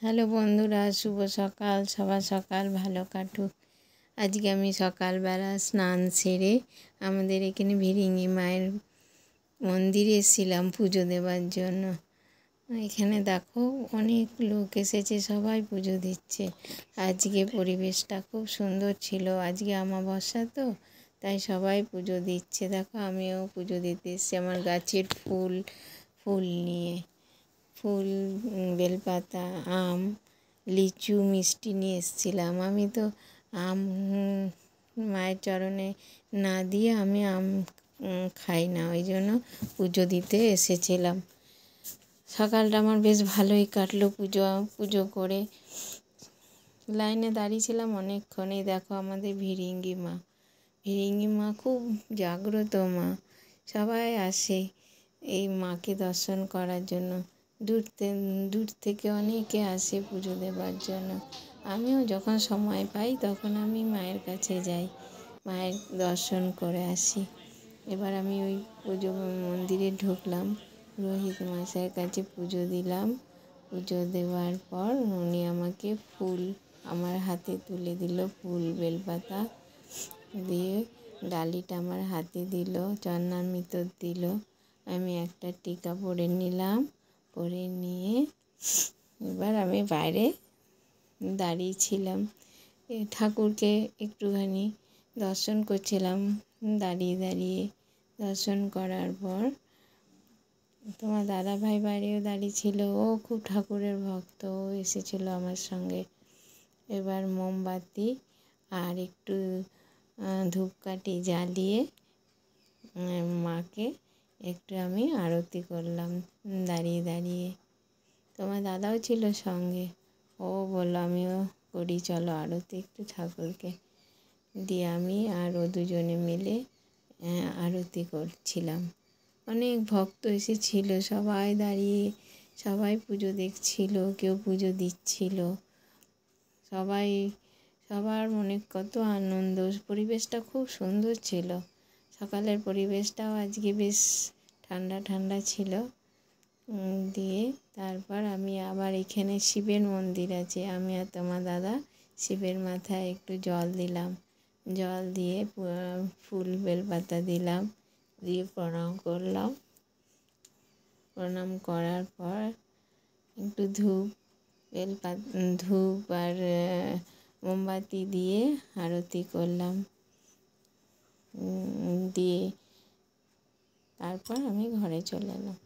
Hello বন্ধুরা, শুভ সকাল। সবার সকাল ভালো কাটুক। আজকে আমি সকালবেলা স্নান সেরে আমাদের এখানে ভিরিঙ্গি মায়ের মন্দিরে এসেছিলাম পুজো দেওয়ার জন্য। এখানে দেখো অনেক লোক এসেছে, সবাই পুজো দিচ্ছে। আজকে পরিবেশটা খুব সুন্দর ছিল। আজকে অমাবস্যা তো, তাই সবাই পুজো দিচ্ছে। দেখো আমিও পুজো দিতে এসেছি আমার গাছের ফুল নিয়ে। ফুল, বেলপাতা, আম, লিচু, মিষ্টি নিয়ে এসেছিলাম। আমি তো আম মায়ের চরণে না দিয়ে আমি আম খাই না, ওই জন্য পুজো দিতে এসেছিলাম। সকালটা আমার বেশ ভালোই কাটলো পুজো করে। লাইনে দাঁড়িয়েছিলাম অনেকক্ষণই। দেখো আমাদের ভিরিঙ্গি মা খুব জাগ্রত মা। সবাই আসে এই মাকে দর্শন করার জন্য। দূর থেকে অনেকে আসে পুজো দেওয়ার জন্য। আমিও যখন সময় পাই তখন আমি মায়ের কাছে যাই, মায়ের দর্শন করে আসি। এবার আমি ওই পুজো মন্দিরে ঢুকলাম, পুরোহিত মশাইয়ের কাছে পুজো দিলাম। পুজো দেওয়ার পর উনি আমাকে ফুল আমার হাতে তুলে দিল, ফুল বেলপাতা দিয়ে ডালিটা আমার হাতে দিল, চরণামৃত দিল। আমি একটা টিকা পরে নিলাম। পরে নিয়ে এবার আমি বাইরে দাঁড়িয়েছিলাম, ঠাকুরকে একটুখানি দর্শন করছিলাম। দাঁড়িয়ে দর্শন করার পর তোমার দাদাভাই বাইরেও দাঁড়িয়েছিল, ও খুব ঠাকুরের ভক্ত, ও এসেছিলো আমার সঙ্গে। এবার মোমবাতি আর একটু ধূপকাঠি জ্বালিয়ে মাকে একটু আমি আরতি করলাম দাঁড়িয়ে। তোমার দাদাও ছিল সঙ্গে, ও বললো আমিও করি, চলো আরতি একটু ঠাকুরকে দিয়ে। আমি আর ও দুজনে মিলে আরতি করছিলাম। অনেক ভক্ত এসেছিল, সবাই দাঁড়িয়ে সবাই পুজো দেখছিল, কেউ পুজো দিচ্ছিল। সবার মনে কত আনন্দ। পরিবেশটা খুব সুন্দর ছিল। সকালের পরিবেশটাও আজকে বেশ ঠান্ডা ছিল। দিয়ে তারপর আমি আবার এখানে শিবের মন্দির আছে, আমি আর তোমার দাদা শিবের মাথায় একটু জল দিলাম। জল দিয়ে ফুল বেলপাতা দিলাম, দিয়ে প্রণাম করলাম। প্রণাম করার পর একটু ধূপ আর মোমবাতি দিয়ে আরতি করলাম। দিয়ে তারপর আমি ঘরে চলে এলাম।